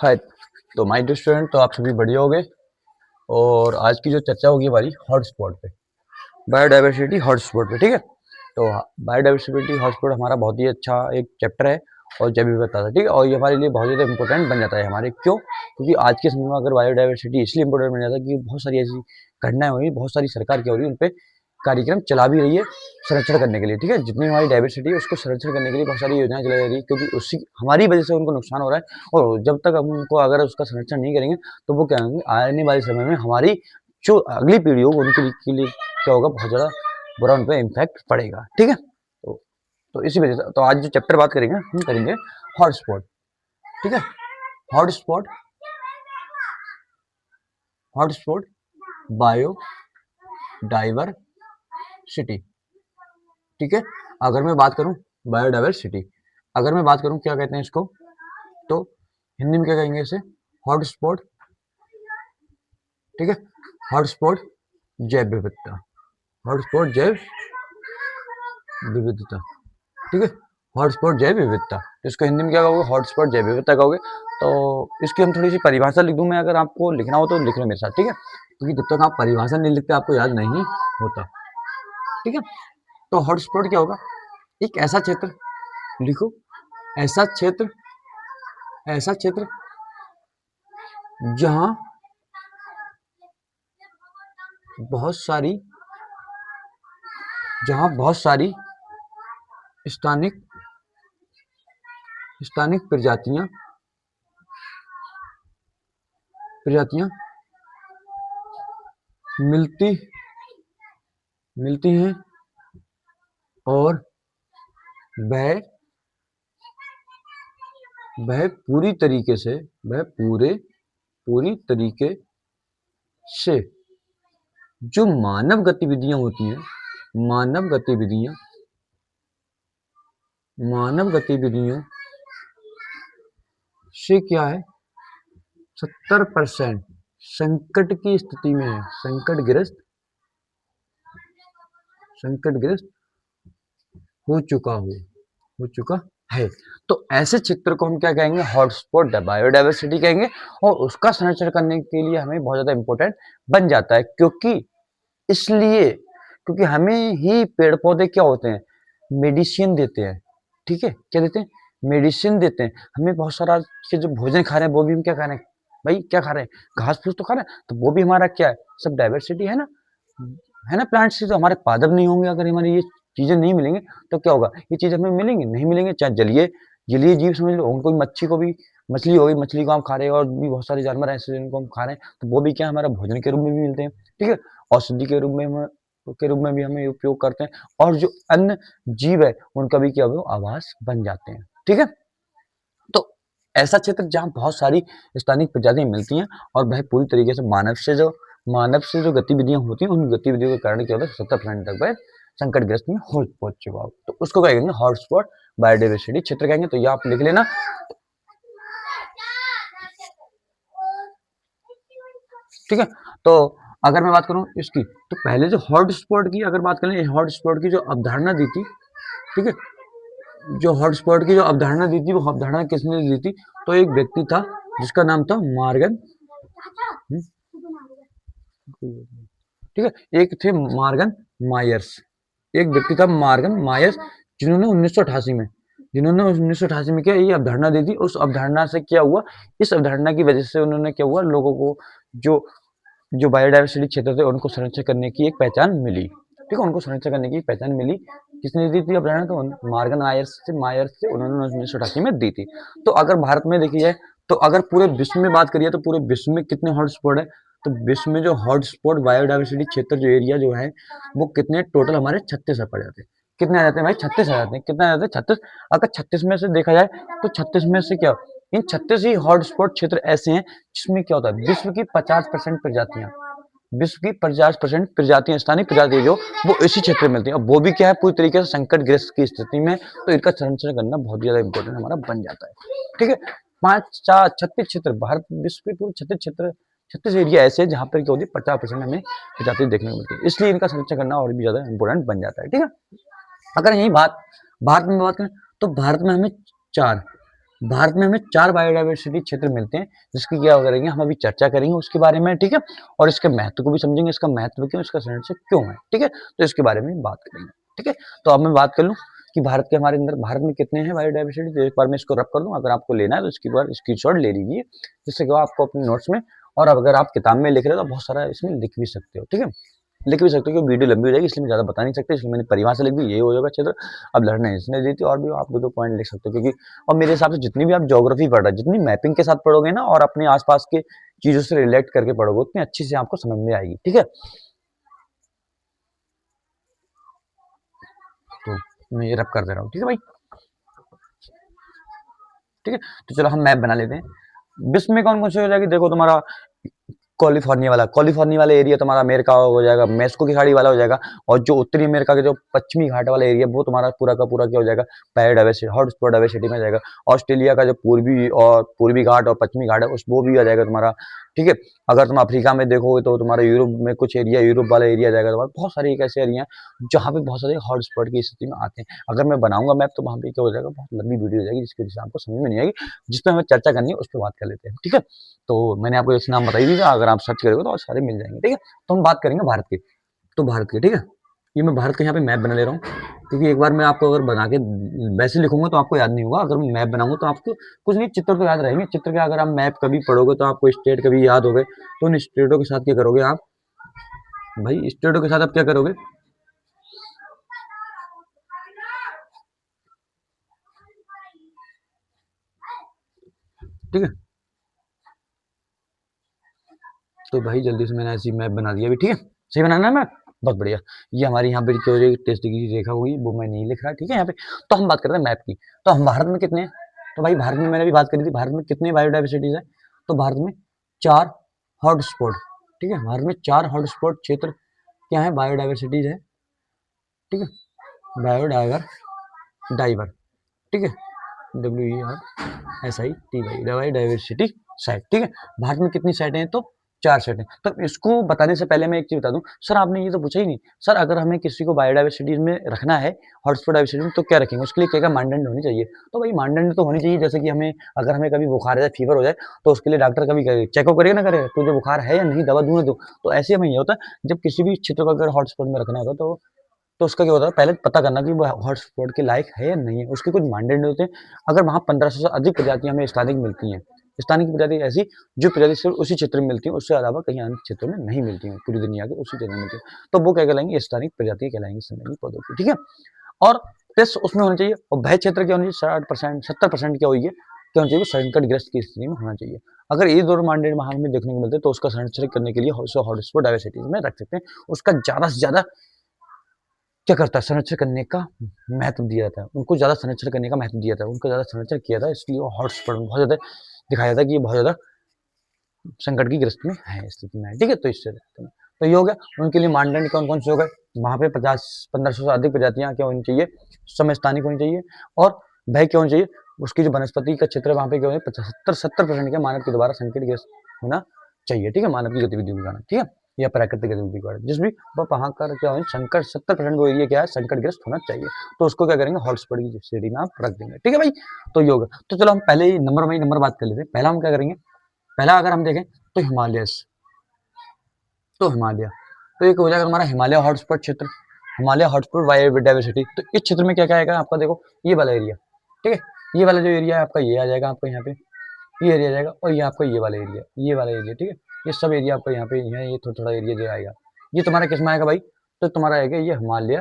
हाय, तो my dear student, तो आप सभी बढ़िया हो गए। और आज की जो चर्चा होगी हमारी हॉटस्पॉट पे, बायोडाइवर्सिटी हॉटस्पॉट पे। ठीक है, तो बायोडाइवर्सिटी हॉटस्पॉट हमारा बहुत ही अच्छा एक चैप्टर है और जैव विविधता था। ठीक है, और ये हमारे लिए बहुत ज़्यादा इंपॉर्टेंट बन जाता है हमारे। क्यों? क्योंकि आज के समय में अगर बायोडाइवर्सिटी इसलिए इंपॉर्टेंट बन जाता है कि बहुत सारी ऐसी घटनाएं हो रही, बहुत सारी सरकार क्या हो रही है, उन पर कार्यक्रम चला भी रही है संरक्षण करने के लिए। ठीक है, जितनी हमारी डाइवर्सिटी है उसको संरक्षण करने के लिए बहुत सारी योजनाएं चलाई जा रही है, क्योंकि उसकी हमारी वजह से उनको नुकसान हो रहा है। और जब तक हम उनको अगर उसका संरक्षण नहीं करेंगे तो वो क्या होंगे, आने वाले समय में हमारी जो अगली पीढ़ी होगी उनके लिए क्या होगा, बहुत ज़्यादा बुरा उन पर इम्पैक्ट पड़ेगा। ठीक है, तो इसी वजह से तो आज जो चैप्टर बात करेंगे हम करेंगे हॉटस्पॉट। ठीक है, हॉटस्पॉट हॉटस्पॉट बायो डाइवर्सिटी। ठीक है, अगर मैं बात करूं बायोडाइवर्सिटी, अगर मैं बात करूं क्या कहते हैं इसको, तो हिंदी में क्या कहेंगे इसे, हॉटस्पॉट। ठीक है, हॉटस्पॉट जैव विविधता, हॉटस्पॉट जैव विविधता। ठीक है, हॉटस्पॉट जैव विविधता, तो इसको हिंदी में क्या कहोगे, हॉटस्पॉट जैव विविधता कहोगे। तो इसकी हम थोड़ी सी परिभाषा लिख दूं मैं, अगर आपको लिखना हो तो लिख लो मेरे साथ। ठीक है, क्योंकि जब तक आप परिभाषा नहीं लिखते आपको याद नहीं होता। ठीक है, तो हॉटस्पॉट क्या होगा, एक ऐसा क्षेत्र, लिखो ऐसा क्षेत्र जहां बहुत सारी स्थानिक प्रजातियां मिलती हैं और वह पूरी तरीके से जो मानव गतिविधियां होती हैं, मानव गतिविधियों से क्या है, 70% संकट की स्थिति में है, संकटग्रस्त हो चुका है। तो ऐसे क्षेत्र को हम क्या कहेंगे, हॉटस्पॉट बायोडाइवर्सिटी कहेंगे। और उसका संरक्षण करने के लिए हमें बहुत ज्यादा इंपॉर्टेंट बन जाता है, क्योंकि हमें ही पेड़ पौधे क्या होते हैं, मेडिसिन देते हैं। ठीक है, क्या देते हैं, मेडिसिन देते हैं हमें। बहुत सारा जो भोजन खा रहे हैं वो भी हम क्या खा रहे हैं, भाई क्या खा रहे हैं, घास फूस तो खा रहे हैं, तो वो भी हमारा क्या है, सब डाइवर्सिटी है ना प्लांट से। तो हमारे पादप नहीं होंगे, अगर हमारी ये चीजें नहीं मिलेंगे तो क्या होगा, ये चीज हमें मिलेंगी नहीं मिलेंगे। चाहे जलीय जीव समझ लो, उनको मच्छी को भी, मछली होगी, मछली को हम खा रहे हैं, और भी बहुत सारे जानवर ऐसे जिनको हम खा रहे हैं, तो वो भी क्या हमारा भोजन के रूप में भी मिलते हैं। ठीक है, औषधि के रूप में भी हमें उपयोग करते हैं। और जो अन्य जीव है उनका भी क्या, वो आवास बन जाते हैं। ठीक है, तो ऐसा क्षेत्र जहाँ बहुत सारी स्थानिक प्रजातियां मिलती हैं और वह पूरी तरीके से मानव से जो गतिविधियां होती हैं, उन गतिविधियों के कारण क्या होता है, 70% तक वह संकटग्रस्त में हो पहुंच चुका हो, तो उसको कहेंगे हॉटस्पॉट बायोडाइवर्सिटी क्षेत्र कहेंगे। तो ये आप लिख लेना। ठीक है, तो अगर मैं बात करूं इसकी, तो पहले जो हॉटस्पॉट की अगर बात करें, हॉटस्पॉट की जो अवधारणा दी थी, ठीक है, जो हॉटस्पॉट की जो अवधारणा दी थी, वो अवधारणा किसने दी थी, तो एक व्यक्ति था जिसका नाम था मॉर्गन। ठीक है, एक थे मॉर्गन मायर्स, एक व्यक्ति था मॉर्गन मायर्स, जिन्होंने 1988 में क्या ये अवधारणा दी थी। उस अवधारणा से क्या हुआ, इस अवधारणा की वजह से उन्होंने क्या हुआ, लोगों को जो बायोडाइवर्सिटी क्षेत्र थे उनको संरक्षण करने की एक पहचान मिली। ठीक है, उनको संरक्षण करने की पहचान मिली, किसने दी थी अवधारणा, तो मॉर्गन मायर्स से उन्होंने 1988 में दी थी। तो अगर भारत में देखी जाए, तो अगर पूरे विश्व में बात करिए, तो पूरे विश्व में कितने हॉटस्पॉट है, तो विश्व में जो हॉटस्पॉट बायोडाइवर्सिटी क्षेत्र जो एरिया जो है, वो कितने टोटल हमारे 36 पड़ जाते हैं। कितने आ जाते हैं भाई, 36 आ जाते हैं। कितने आ जाते हैं, 36। अगर 36 में से देखा जाए तो 36 में से क्या, इन 36 ही हॉटस्पॉट क्षेत्र ऐसे हैं जिसमें क्या होता है, विश्व की 50% प्रजातियां, स्थानीय प्रजातियां जो वो इसी क्षेत्र में मिलती हैं। और वो भी क्या है, पूरी तरीके से संकटग्रस्त की स्थिति में, तो इनका संरक्षण करना बहुत ज्यादा इंपॉर्टेंट हमारा बन जाता है। ठीक है, 36 क्षेत्र, भारत विश्व के पूरे 36 क्षेत्र, 36 एरिया ऐसे हैं जहाँ पर क्या होती है, 50% हमें प्रजाति देखने को मिलती है, इसलिए इनका संरक्षण करना और भी ज्यादा इंपॉर्टेंट बन जाता है। ठीक है, अगर यही भारत में बात करें, तो भारत में हमें 4 भारत में हमें 4 बायोडायवर्सिटी क्षेत्र मिलते हैं, जिसकी क्या करेंगे हम अभी चर्चा करेंगे उसके बारे में, ठीक है? और इसके महत्व को भी समझेंगे, इसका महत्व क्यों, इसका संरक्षण क्यों है, ठीक है? तो इसके बारे में बात करेंगे, ठीक है? तो अब मैं बात कर लूँ कि भारत के हमारे अंदर भारत में कितने हैं बायोडायवर्सिटी, तो एक बार मैं इसको रब कर दूँ, अगर आपको लेना है तो इसकी बार स्क्रीनशॉट ले लीजिए, जिससे कि आपको अपने नोट्स में, और अगर आप किताब में लिख रहे हो तो बहुत सारा इसमें लिख भी सकते हो, ठीक है? लिख भी सकते हो, क्योंकि वीडियो लंबी हो जाएगी इसलिए मैं ज़्यादा बता नहीं सकता, इसलिए मैंने परिभाषा लिख दी, ये हो जाएगा क्षेत्र। अब लड़ने इसने दी थी, और भी आप 2-2 पॉइंट लिख सकते हो, क्योंकि और मेरे हिसाब से जितनी भी आप ज्योग्राफी पढ़ रहे हो, जितनी मैपिंग के साथ पढ़ोगे ना और अपने आस-पास के चीज़ों से रिलेट करके पढ़ोगे, उतनी अच्छी से आपको समझ में आएगी, ठीक है? तो मैं ये रब कर दे रहा हूँ, ठीक है भाई? ठीक है? तो चलो हम मैप बना लेते हैं। विश्व में कौन-कौन से हो जाएगी, देखो तुम्हारा कैलिफोर्निया वाला एरिया तुम्हारा अमेरिका हो जाएगा, मेक्सिको की खाड़ी वाला हो जाएगा, और जो उत्तरी अमेरिका के जो पश्चिमी घाट वाला एरिया वो तुम्हारा पूरा का पूरा क्या हो जाएगा, बायोडायवर्सिटी हॉटस्पॉट डायवर्सिटी में जाएगा। ऑस्ट्रेलिया का जो पूर्वी घाट और पश्चिमी घाट है उस वो भी आ जाएगा तुम्हारा, ठीक है? अगर तुम अफ्रीका में देखोगे तो तुम्हारा यूरोप में कुछ एरिया, यूरोप वाला एरिया जाएगा तुम्हारा। बहुत सारे एक ऐसे एरिया हैं जहाँ पे बहुत सारे हॉटस्पॉट की स्थिति में आते हैं। अगर मैं बनाऊंगा मैप तो वहाँ पे क्या हो जाएगा, बहुत लंबी वीडियो हो जाएगी, जिसकी वजह से आपको समझ में नहीं आएगी। जिस पे हमें चर्चा करनी है उस पर बात कर लेते हैं, ठीक है? तो मैंने आपको जैसे नाम बताई दीजिए, अगर आप सर्च करोगे तो और सारे मिल जाएंगे, ठीक है? तो हम बात करेंगे भारत की, तो भारत की, ठीक है? ये मैं भारत का यहाँ पे मैप बना ले रहा हूँ, क्योंकि एक बार मैं आपको अगर बना के वैसे लिखूंगा तो आपको याद नहीं होगा, अगर मैं मैप बनाऊंगा तो आपको कुछ नहीं, चित्र तो याद रहेंगे। चित्र के अगर आप मैप कभी पढ़ोगे तो आपको स्टेट कभी याद हो गए, तो उन स्टेटों के साथ क्या करोगे आप, भाई स्टेटों के साथ आप क्या करोगे, ठीक है? तो भाई जल्दी से मैंने ऐसी मैप बना दिया अभी, ठीक है? सही बनाना है मैप, बहुत बढ़िया। ये हमारी यहाँ पे जो टेस्ट की रेखा होगी वो मैं नहीं लिख रहा, ठीक है? यहाँ पे तो हम बात करते हैं मैप की। तो हम भारत में कितने हैं, तो भाई भारत में मैंने अभी बात करी थी, भारत में कितने बायोडाइवर्सिटीज है, तो भारत में 4 हॉटस्पॉट, ठीक है? भारत में 4 हॉटस्पॉट क्षेत्र क्या है, बायोडाइवर्सिटीज है, ठीक है? बायोडाइवर डाइवर, ठीक है? WERSITY बायोडाइवर्सिटी साइट, ठीक है? भारत में कितनी साइटें हैं, तो 4 साइटें। तो इसको बताने से पहले मैं एक चीज़ बता दूं, सर आपने ये तो पूछा ही नहीं, सर अगर हमें किसी को बायोडाइवर्सिटी में रखना है, हॉटस्पॉट डाइवर्सिटी में, तो क्या रखेंगे, उसके लिए क्या क्या मानदंड होनी चाहिए, तो भाई मानदंड तो होनी चाहिए, जैसे कि हमें अगर हमें कभी बुखार आ जाए, फीवर हो जाए, तो उसके लिए डॉक्टर कभी चेकअप करेगा ना, करेगा तुझे बुखार है या नहीं, दवा दूं ना दूं। तो ऐसे में ये होता है, जब किसी भी क्षेत्र को अगर हॉटस्पॉट में रखना होता तो उसका क्या होता है, पहले पता करना कि वो हॉटस्पॉट के लायक है या नहीं है, उसके कुछ मानदंड होते हैं। अगर वहाँ 1500 से अधिक प्रजातियां हमें स्थानिक मिलती हैं, स्थानिक प्रजाति ऐसी जो प्रजाति सिर्फ उसी क्षेत्र में मिलती है, उससे अलावा कहीं अन्य क्षेत्रों में नहीं मिलती है, पूरी दुनिया के उसी क्षेत्र में मिलती है, तो वो क्या कहलाएंगे, स्थानिक प्रजाति कहलाएंगे, संवैधानिक पौधों की, ठीक है? और प्लस उसमें होना चाहिए, और भय क्षेत्र क्या होना चाहिए, 60%, 70% क्या हुई है, क्या होना चाहिए, संकटग्रस्त की स्थिति में होना चाहिए। अगर ये दोनों मानदंड वहां हमें देखने को मिलते हैं तो उसका संरक्षण करने के लिए हॉटस्पॉट डायवर्सिटीज में रख सकते हैं। उसका ज्यादा से ज्यादा क्या करता है, संरक्षण करने का महत्व दिया जाता है, उनको ज़्यादा संरक्षण करने का महत्व दिया जाता है, उनको ज़्यादा संरक्षण किया जाता है, इसलिए वो हॉटस्पॉट में बहुत ज़्यादा दिखाया जाता है कि ये बहुत ज़्यादा संकट की ग्रस्त में है, स्थिति में है, ठीक है? तो इससे तो ये हो गया, उनके लिए मानदंड कौन कौन से हो गए, वहाँ पे 50-1500 से अधिक प्रजातियाँ क्या होनी चाहिए, समस्थानिक होनी चाहिए, और भय क्या होनी चाहिए, उसकी जो वनस्पति का क्षेत्र है वहाँ पे क्या होना चाहिए, 70% के मानव के द्वारा संकट ग्रस्त होना चाहिए, ठीक है? मानव की गतिविधि के कारण, ठीक है? या प्राकृतिक गतिविधि के कारण, जिस भी वहाँ का क्या हो, संकट 70% वो एरिया क्या है, संकटग्रस्त होना चाहिए, तो उसको क्या करेंगे, हॉटस्पॉट की श्रेणी में आप रख देंगे, ठीक है भाई? तो ये होगा। तो चलो हम पहले ही नंबर बाई नंबर बात कर लेते हैं। पहला हम क्या करेंगे, पहला अगर हम देखें तो हिमालयस, तो हिमालय, तो एक हो जाएगा हमारा हिमालय हॉटस्पॉट क्षेत्र, हिमालय हॉटस्पॉट बायोडाइवर्सिटी। तो इस क्षेत्र में क्या क्या आएगा आपका, देखो ये वाला एरिया, ठीक है? ये वाला जो एरिया है आपका ये आ जाएगा, आपका यहाँ पे ये एरिया जाएगा, और ये आपका ये वाला एरिया, ये वाला एरिया, ठीक है? ये सब एरिया आपका यहाँ पे है, ये थोड़ा थोड़ा एरिया जो आएगा, ये तुम्हारा किस में आएगा भाई, तो तुम्हारा आएगा ये हिमालय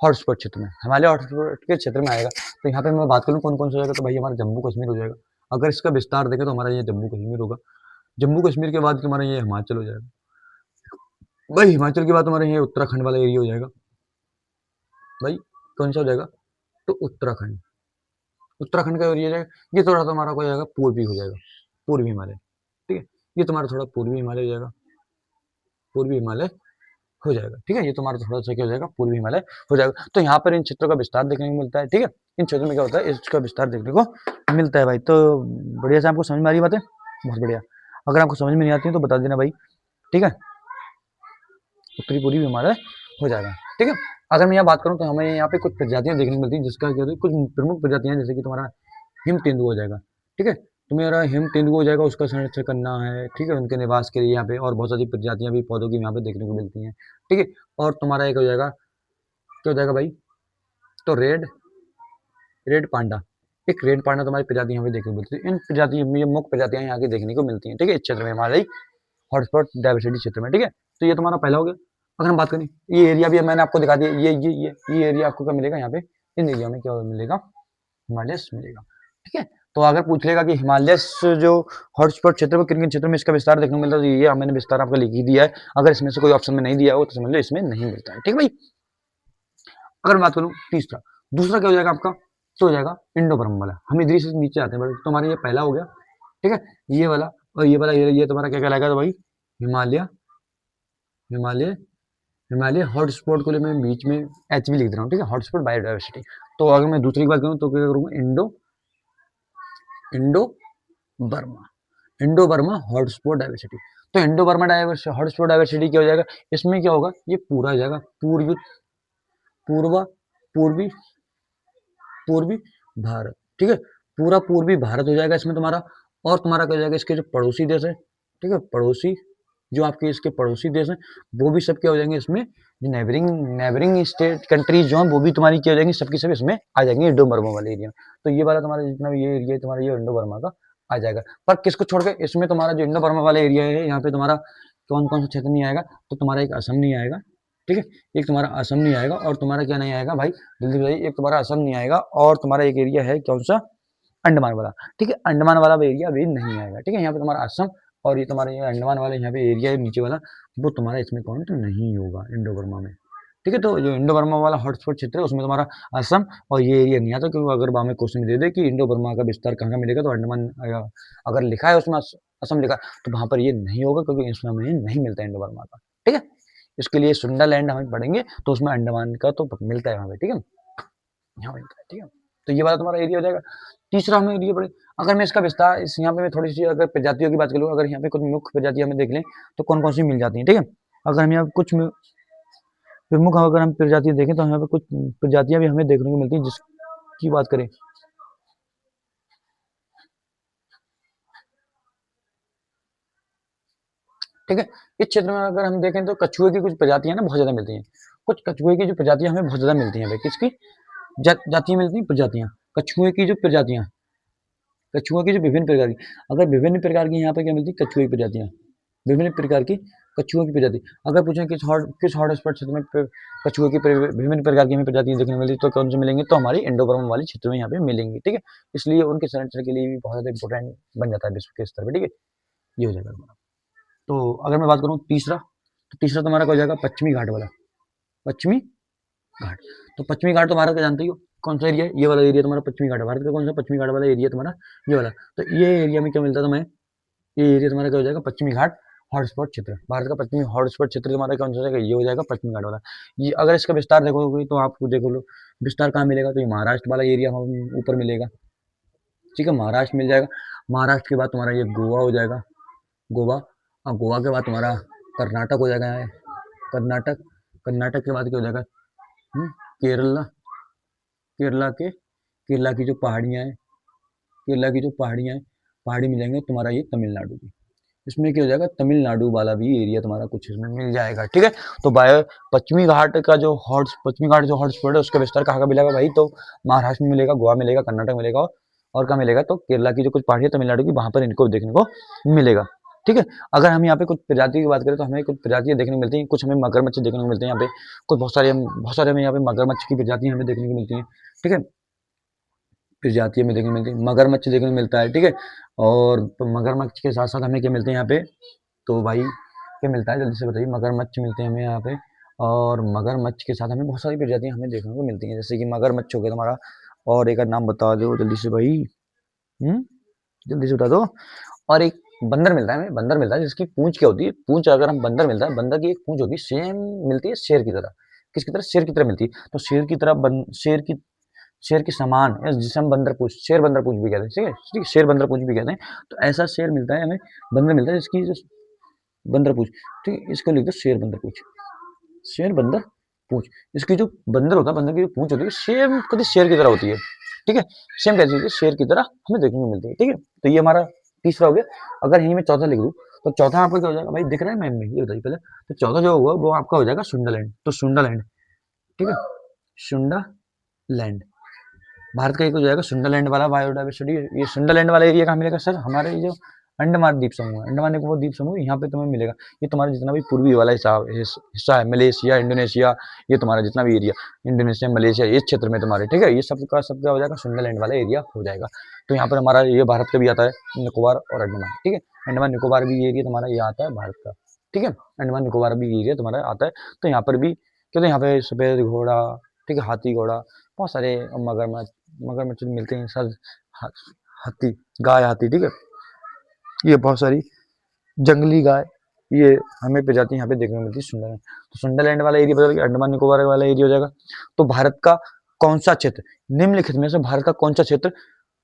हॉटस्पॉट क्षेत्र में, हिमालय हॉटस्पॉट के क्षेत्र में आएगा। तो यहाँ पे मैं बात करूँ कौन कौन सा हो जाएगा, तो भाई हमारा जम्मू कश्मीर हो जाएगा। अगर इसका विस्तार देखें तो हमारा ये जम्मू कश्मीर होगा, जम्मू कश्मीर के बाद तुम्हारा ये हिमाचल हो जाएगा, भाई हिमाचल के बाद तुम्हारे ये उत्तराखंड वाला एरिया हो जाएगा, भाई कौन सा हो जाएगा, तो उत्तराखंड, उत्तराखंड का एरिया जाएगा। ये थोड़ा सा हमारा हो जाएगा पूर्वी हो जाएगा, पूर्वी हिमालय, ठीक है? ये तुम्हारा थोड़ा पूर्वी हिमालय हो जाएगा, पूर्वी हिमालय हो जाएगा, ठीक है? ये तुम्हारा थोड़ा सा क्या हो जाएगा, पूर्वी हिमालय हो जाएगा। तो यहाँ पर इन क्षेत्रों का विस्तार देखने को मिलता है, ठीक है? इन क्षेत्रों में क्या होता है, इसका विस्तार देखने को मिलता है भाई। तो बढ़िया से आपको समझ में आ रही बात है, बहुत बढ़िया। अगर आपको समझ में नहीं आती है तो बता देना भाई, ठीक है? उत्तरी पूर्वी हिमालय हो जाएगा, ठीक है? अगर मैं यहाँ बात करूँ तो हमें यहाँ पे कुछ प्रजातियां देखने को मिलती हैं, जिसका क्या होता है, कुछ प्रमुख प्रजातियां जैसे कि तुम्हारा हिम तेंदुआ हो जाएगा, ठीक है। तो मेरा हिम तेंदुआ हो जाएगा, उसका संरक्षण करना है, ठीक है, उनके निवास के लिए यहाँ पे, और बहुत सारी प्रजातियां भी पौधों की यहाँ पे देखने को मिलती हैं, ठीक है। और तुम्हारा एक हो जाएगा, क्या हो जाएगा भाई, तो रेड रेड पांडा, एक रेड पांडा तुम्हारी प्रजाति यहाँ पे देखने को मिलती है। इन प्रजातियों में ये मुख्य प्रजातियां यहाँ की देखने को मिलती हैं, ठीक है, इस क्षेत्र में, हमारे हॉटस्पॉट डायवर्सिटी क्षेत्र में, ठीक है। तो ये तुम्हारा पहला हो गया। अगर हम बात करें, ये एरिया भी मैंने आपको दिखा दिया, ये एरिया आपको क्या मिलेगा यहाँ पे, इन एरिया में क्या मिलेगा, हिमालयस मिलेगा, ठीक है। तो अगर पूछ लेगा कि हिमालयस जो हॉटस्पॉट क्षेत्र में किन किन क्षेत्रों में इसका विस्तार देखने को मिलता है, तो ये मैंने विस्तार आपको लिख ही दिया है। अगर इसमें से कोई ऑप्शन में नहीं दिया हो तो समझ लो इसमें नहीं मिलता है, ठीक है भाई। अगर मैं बात करूँ तीसरा, दूसरा क्या हो जाएगा आपका, तो हो जाएगा इंडो बर्मा वाला। हम इधर से नीचे आते हैं, बट तुम्हारा ये पहला हो गया, ठीक है, ये वाला, और ये वाला, ये तुम्हारा क्या कहलाएगा, तो भाई हिमालय हिमालय हिमालय हॉटस्पॉट को लिए मैं बीच में एच भी लिख दे रहा हूँ, ठीक है, हॉटस्पॉट बायोडाइवर्सिटी। तो अगर मैं दूसरी की बात करूँ तो क्या करूँगा, Indo Burma Indo Burma hotspot diversity. तो Indo Burma diversity hotspot diversity क्या हो जाएगा, इसमें क्या होगा, ये पूरा हो जाएगा पूर्व पूर्वी पूर्वी भारत, ठीक है, पूरा पूर्वी भारत हो जाएगा इसमें तुम्हारा। और तुम्हारा क्या हो जाएगा, इसके जो पड़ोसी देश है, ठीक है, पड़ोसी जो आपके इसके पड़ोसी देश हैं, वो भी सब क्या हो जाएंगे इसमें, जो नेबरिंग नेबरिंग स्टेट कंट्रीज जो हैं वो भी तुम्हारी क्या हो जाएंगी, सबकी सब इसमें आ जाएंगे इंडो बर्मा वाले एरिया में। तो ये वाला तुम्हारा जितना भी ये एरिया तुम्हारा ये इंडो बर्मा का आ जाएगा। पर किसको छोड़ के, इसमें तुम्हारा जो इंडो बर्मा वाला एरिया है, यहाँ पे तुम्हारा कौन कौन सा क्षेत्र नहीं आएगा, तो तुम्हारा एक असम नहीं आएगा, ठीक है, एक तुम्हारा असम नहीं आएगा, और तुम्हारा क्या नहीं आएगा भाई, जल्दी बताइए, एक तुम्हारा असम नहीं आएगा, और तुम्हारा एक एरिया है कौन सा, अंडमान वाला, ठीक है, अंडमान वाला एरिया भी नहीं आएगा, ठीक है। यहाँ पे तुम्हारा असम और ये तुम्हारा ये अंडमान वाला यहाँ पे एरिया है नीचे वाला, वो तुम्हारा इसमें काउंट नहीं होगा इंडो बर्मा में, ठीक है। तो जो इंडो बर्मा वाला हॉटस्पॉट क्षेत्र है उसमें तुम्हारा असम और ये एरिया नहीं आता, क्योंकि अगर हमें क्वेश्चन दे दे कि इंडो बर्मा का विस्तार कहाँ का मिलेगा, तो अंडमान अगर लिखा है उसमें असम लिखा, तो वहां पर ये नहीं होगा, क्योंकि इसमें हमें नहीं मिलता इंडो बर्मा का, ठीक है। इसके लिए सुंदरलैंड हम पढ़ेंगे तो उसमें अंडमान का तो मिलता है वहां पे, ठीक है, यहाँ मिलता है, ठीक है। तो ये वाला तुम्हारा एरिया हो जाएगा। तीसरा हमें एरिया पड़े, अगर मैं इसका विस्तार इस यहाँ पे मैं थोड़ी सी अगर प्रजातियों की बात करूँ, अगर यहाँ पे कुछ मुख्य प्रजातियां हमें देख लें तो कौन कौन सी मिल जाती हैं, ठीक है। अगर हम यहाँ पे कुछ प्रमुख अगर हम प्रजातियां देखें तो यहाँ पे कुछ प्रजातियां भी हमें देखने को मिलती हैं, जिसकी बात करें, ठीक है। इस क्षेत्र में अगर हम देखें तो कछुए की कुछ प्रजातियां ना बहुत ज्यादा मिलती हैं, कुछ कछुए की जो प्रजातियां हमें बहुत ज्यादा मिलती हैं, किसकी जातियां मिलती हैं, प्रजातियां, कछुए की जो प्रजातियां, कछुआ की जो विभिन्न प्रकार की, अगर विभिन्न प्रकार की यहाँ पे क्या मिलती है, कछुए की प्रजातियां, विभिन्न प्रकार की कछुओं की प्रजाति। अगर पूछें किस हॉटस्पॉट क्षेत्र में कछुओं की विभिन्न प्रकार की हमें प्रजाति देखने को मिलती, तो कौन से मिलेंगे, तो हमारी इंडो बर्मा वाली क्षेत्र में यहाँ पे मिलेंगी, ठीक है। इसलिए उनके संरक्षण के लिए भी बहुत ज्यादा इंपॉर्टेंट बन जाता है विश्व के स्तर पर, ठीक है। ये हो जाएगा हमारा। तो अगर मैं बात करूँ तीसरा, तो तीसरा तुम्हारा क्या हो जाएगा, पश्चिमी घाट वाला, पश्चिमी घाट। तो पश्चिमी घाट तो भारत का जानते ही हो कौन सा एरिया है, ये वाला एरिया तुम्हारा पश्चिमी घाट है, भारत का कौन सा पश्चिमी घाट वाला एरिया तुम्हारा, ये वाला। तो ये एरिया में क्या मिलता है तुम्हें, ये एरिया तुम्हारा क्या हो जाएगा, पश्चिमी घाट हॉटस्पॉट क्षेत्र, भारत का पश्चिमी हॉटस्पॉट क्षेत्र तुम्हारा कौन सा जाएगा, ये हो जाएगा पश्चिमी घाट वाला। ये अगर इसका विस्तार देखोगे तो आपको देखो लो विस्तार कहाँ मिलेगा, तो ये महाराष्ट्र वाला एरिया ऊपर मिलेगा, ठीक है, महाराष्ट्र मिल जाएगा। महाराष्ट्र के बाद तुम्हारा ये गोवा हो जाएगा, गोवा, और गोवा के बाद तुम्हारा कर्नाटक हो जाएगा, कर्नाटक, कर्नाटक के बाद क्या हो जाएगा, केरला, केरला के केरला की जो पहाड़ियाँ हैं, केरला की जो पहाड़ियाँ हैं, पहाड़ी मिलेंगे तुम्हारा ये तमिलनाडु की, इसमें क्या हो जाएगा, तमिलनाडु वाला भी एरिया तुम्हारा कुछ इसमें मिल जाएगा, ठीक है। तो बाय पश्चिमी घाट का जो पश्चिमी घाट जो हॉटस्पॉट है उसका विस्तार कहाँ का मिलेगा भाई, तो महाराष्ट्र में मिलेगा, गोवा मिलेगा, कर्नाटक मिलेगा, और कहाँ मिलेगा, तो केरला की जो कुछ पहाड़ी है तमिलनाडु की, वहां पर इनको देखने को मिलेगा, ठीक है। अगर हम यहाँ पे कुछ प्रजाति की बात करें तो हमें कुछ प्रजातियां देखने को मिलती हैं, कुछ हमें मगरमच्छ देखने को मिलते हैं यहाँ पे, कुछ बहुत सारे हमें यहाँ पे मगरमच्छ की प्रजातियां हमें देखने को मिलती हैं, ठीक है, प्रजातियां में देखने को मिलती है, मगरमच्छ देखने को मिलता है, ठीक है। और मगरमच्छ के साथ साथ हमें क्या मिलते हैं यहाँ पे, तो भाई क्या मिलता है, जल्दी से बताइए, मगरमच्छ मिलते हैं हमें यहाँ पे, और मगरमच्छ के साथ हमें बहुत सारी प्रजातियां हमें देखने को मिलती हैं, जैसे कि मगरमच्छ हो गया तुम्हारा, और एक नाम बता दो जल्दी से भाई, हम्म जल्दी से बता दो। और एक बंदर मिलता है हमें, बंदर मिलता है जिसकी पूंछ क्या होती है, पूंछ अगर हम बंदर मिलता है, बंदर की एक पूंछ होती है, सेम मिलती है शेर की तरह, किसकी तरह, शेर की तरह मिलती है, तो शेर की तरह शेर के समान जिसे हम बंदर पूंछ, शेर बंदर पूंछ भी कहते हैं, ठीक है, ठीक है, शेर बंदर पूंछ भी कहते हैं। तो ऐसा शेर मिलता है हमें, बंदर मिलता है जिसकी जो बंदर पूंछ, ठीक है, इसको लिख दो शेर बंदर पूंछ, शेर बंदर पूंछ। इसकी जो बंदर होता है, बंदर की जो पूंछ होती है सेम कभी शेर की तरह होती है, ठीक है, सेम कैसी चीज़ शेर की तरह हमें देखने को मिलती है, ठीक है। तो ये हमारा तीसरा हो गया। अगर यहीं में चौथा लिख दूँ, तो चौथा आपका क्या हो जाएगा भाई, दिख रहा है मैम में, ये बताइए पहले। तो चौथा जो होगा वो आपका हो जाएगा सुंडरलैंड। तो सुंडरलैंड, ठीक है, सुंडरलैंड भारत का एक हो जाएगा। सुंडरलैंड वाला बायोडाइवर्सिटी, ये सुंडरलैंड वाला एरिया कहाँ मिलेगा सर, हमारे ये जो अंडमान द्वीप समूह है, अंडमान निकोबार द्वीप समूह, यहाँ पे तुम्हें मिलेगा। ये तुम्हारा जितना भी पूर्वी वाला हिस्सा है, मलेशिया, इंडोनेशिया, ये तुम्हारा जितना भी एरिया, इंडोनेशिया, मलेशिया, इस क्षेत्र में तुम्हारे, ठीक है, ये सब का हो जाएगा, सुंडरलैंड वाला एरिया हो जाएगा। तो यहाँ पर हमारा ये भारत का भी आता है, निकोबार और अंडमान, ठीक है। अंडमान निकोबार भी एरिया तुम्हारा ये आता है भारत का, ठीक है। अंडमान निकोबार भी एरिया तुम्हारा आता है। तो यहाँ पर भी क्योंकि यहाँ पे सफेद घोड़ा, ठीक है, हाथी घोड़ा, बहुत सारे मगरमच्छ, मगरमच्छ मिलते हैं सर, हाथी, गाय, हाथी, ठीक है, ये बहुत सारी जंगली गाय, ये हमें प्रजाति यहाँ पे देखने को मिलती है सुंदरलैंड। तो सुंदरलैंड वाला एरिया बदल गया, अंडमान निकोबार वाला एरिया हो जाएगा। तो भारत का कौन सा क्षेत्र, निम्नलिखित में से भारत का कौन सा क्षेत्र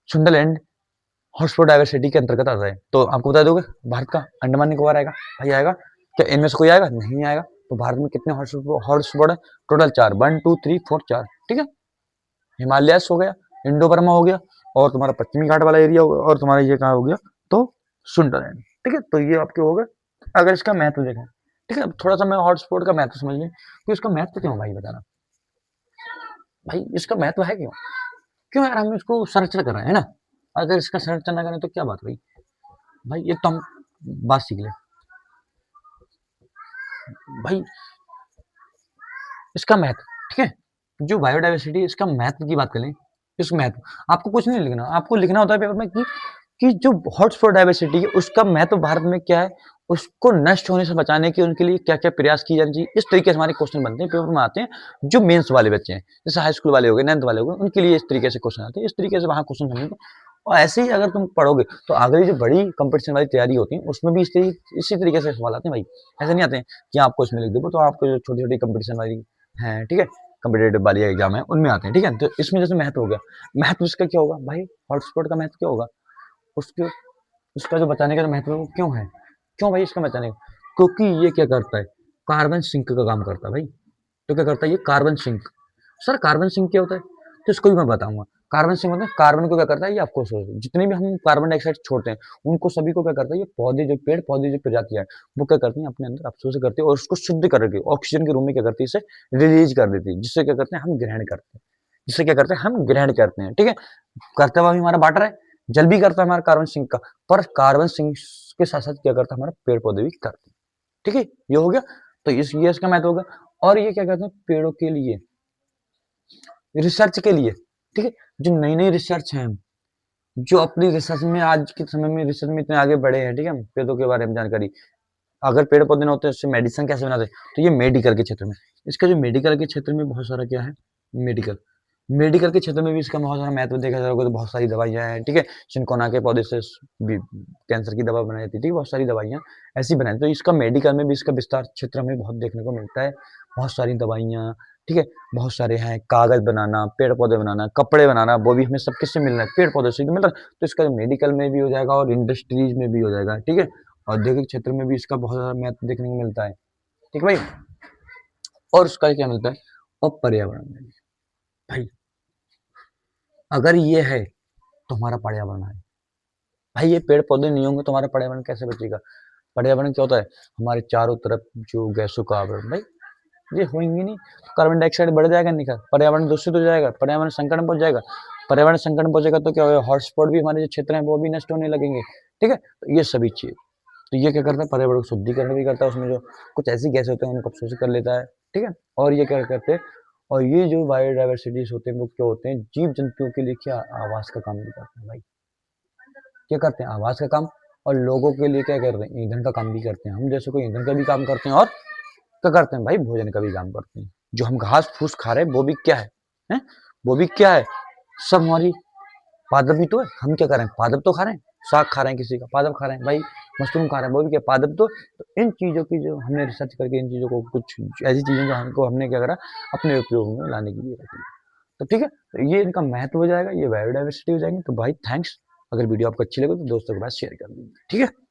सुंदरलैंड हॉटस्पॉट डायवर्सिटी के अंतर्गत आता है? तो आपको बता दोगे भारत का अंडमान निकोबार आएगा, भाई आएगा क्या, इनमें से कोई आएगा, नहीं आएगा। तो भारत में कितने हॉटस्पॉट है, टोटल 4, 1 2 3 4 4, ठीक है। हिमालयस हो गया, इंडो बर्मा हो गया, और तुम्हारा पश्चिमी घाट वाला एरिया होगा, और तुम्हारा ये कहाँ हो गया, तो सुंदरलैंड, ठीक है। तो ये आपके हो गए। अगर इसका महत्व देखें, ठीक है, थोड़ा सा मैं हॉटस्पॉट का महत्व समझ लें, तो इसका महत्व क्यों भाई बताना, भाई इसका महत्व है क्यों, क्यों यार हम इसको संरक्षण कर रहे हैं ना। अगर इसका संरक्षण ना करें तो क्या बात भाई, भाई ये तो हम बात सीख ले भाई, इसका महत्व, ठीक है, जो बायोडाइवर्सिटी, इसका महत्व की बात करें, इस महत्व, आपको कुछ नहीं लिखना, आपको लिखना होता है पेपर में कि जो हॉटस्पॉट डाइवर्सिटी है उसका महत्व भारत में क्या है, उसको नष्ट होने से बचाने के उनके लिए क्या क्या प्रयास किए जाने चाहिए। इस तरीके से हमारे क्वेश्चन बनते हैं, पेपर में आते हैं, जो मेंस वाले बच्चे हैं, जैसे हाई स्कूल वाले हो गए, 9th वाले हो गए, उनके लिए इस तरीके से क्वेश्चन आते हैं, इस तरीके से वहाँ क्वेश्चन समझते हैं। और ऐसे ही अगर तुम पढ़ोगे तो आगे जो बड़ी कंपटीशन वाली तैयारी होती है उसमें भी इसी तरीके से सवाल आते हैं भाई। ऐसे नहीं आते हैं कि आपको इसमें लिख दो, तो आपको जो छोटी छोटी कंपटीशन वाली है, ठीक है, कॉम्पिटेटिव वाली एग्जाम है उनमें आते हैं, ठीक है। तो इसमें जैसे महत्व हो गया, महत्व इसका क्या होगा भाई, हॉटस्पॉट का महत्व क्या होगा, उसके उसका जो बचाने का जो महत्व है वो क्यों है, क्यों भाई इसका बचाने का, क्योंकि ये क्या करता है, कार्बन सिंक का काम करता है भाई। तो क्या करता है ये, carbon sink. Sir carbon sink क्या होता है, तो इसको भी मैं बताऊंगा। कार्बन सिंक मतलब कार्बन को क्या करता है, ये आपको जितने भी हम कार्बन डाइऑक्साइड छोड़ते हैं उनको सभी को क्या करता है, ये पौधे, जो पेड़ पौधे, जो प्रजातियां हैं, वो क्या करती हैं, अपने अंदर अवशोषित करती है और उसको शुद्ध करके ऑक्सीजन के रूप में क्या करती है, इसे रिलीज कर देती है, जिससे क्या करते हैं हम ग्रहण करते हैं, जिससे क्या करते हैं हम ग्रहण करते हैं, ठीक है। करते हुआ भी हमारा वाटर है, जल भी करता है हमारा कार्बन सिंक का, पर कार्बन सिंक के साथ साथ क्या करता है, हमारा पेड़ पौधे भी करते हैं, ठीक है। ये हो गया, तो ये इसका महत्व होगा। और ये क्या कहते हैं, पेड़ों के लिए, रिसर्च के लिए, ठीक है, जो नई नई रिसर्च है, जो अपनी रिसर्च में आज के समय में रिसर्च में इतने आगे बढ़े हैं, ठीक है, पेड़ों के बारे में जानकारी, अगर पेड़ पौधे ना होते उससे मेडिसिन कैसे बनाते, तो ये मेडिकल के क्षेत्र में, इसका जो मेडिकल के क्षेत्र में बहुत सारा क्या है, मेडिकल, मेडिकल के क्षेत्र में भी इसका बहुत सारा महत्व देखा जाएगा। तो बहुत सारी दवाइयाँ हैं, ठीक है, चिनकोना के पौधे से कैंसर की दवा बनाई जाती है, ठीक है, बहुत सारी दवाइयाँ ऐसी बनाई, तो इसका मेडिकल में भी इसका विस्तार क्षेत्र में बहुत देखने को मिलता है। बहुत सारी दवाइयाँ, ठीक है, बहुत सारे हैं, कागज बनाना, पेड़ पौधे बनाना, कपड़े बनाना, वो भी हमें सब किससे मिल रहा है, पेड़ पौधे से मिल रहा है। तो इसका मेडिकल में भी हो जाएगा और इंडस्ट्रीज में भी हो जाएगा, ठीक है, औद्योगिक क्षेत्र में भी इसका बहुत ज़्यादा महत्व देखने को मिलता है, ठीक है भाई। और उसका क्या मिलता है, और पर्यावरण में भी भाई, अगर ये है तो हमारा पर्यावरण है भाई, ये पेड़ पौधे नहीं होंगे तो हमारा पर्यावरण कैसे बचेगा। पर्यावरण क्या होता है, हमारे चारों तरफ जो गैसों का आवरण, भाई ये होंगे नहीं तो कार्बन डाइऑक्साइड बढ़ जाएगा, निकल पर्यावरण दूषित हो जाएगा, पर्यावरण संकट में पहुंच जाएगा। पर्यावरण संकट में पहुंचेगा तो क्या होगा, हॉटस्पॉट भी हमारे जो क्षेत्र हैं वो भी नष्ट होने लगेंगे, ठीक है। तो ये सभी चीज, तो ये क्या करता है, पर्यावरण को शुद्धिकरण भी करता है, उसमें जो कुछ ऐसी गैस होते हैं उनको अवशोषित कर लेता है, ठीक है। और ये क्या करते हैं, और ये जो बायोडाइवर्सिटीज होते हैं वो क्या होते हैं, जीव जंतुओं के लिए क्या आवास का काम भी करते हैं भाई, क्या करते हैं, आवास का काम। और लोगों के लिए क्या करते हैं, ईंधन का काम भी करते हैं, हम जैसे कोई ईंधन का भी काम करते हैं, और क्या करते हैं भाई, भोजन का भी काम करते हैं। जो हम घास फूस खा रहे हैं वो भी क्या है? वो भी क्या है, सब हमारी पादप ही तो है। हम क्या कर रहे हैं, पादप तो खा रहे हैं, साग खा रहे हैं, किसी का पादप खा रहे हैं भाई, मशरूम खा रहे हैं, वो भी क्या पादप तो इन चीजों की जो हमने रिसर्च करके, इन चीजों को कुछ ऐसी चीजें जो हमको हमने क्या करा, अपने उपयोग में लाने के लिए रखी। तो ठीक है, तो ये इनका महत्व हो जाएगा, ये बायोडाइवर्सिटी हो जाएंगे। तो भाई थैंक्स, अगर वीडियो आपको अच्छी लगे तो दोस्तों के पास शेयर कर दीजिए, ठीक है।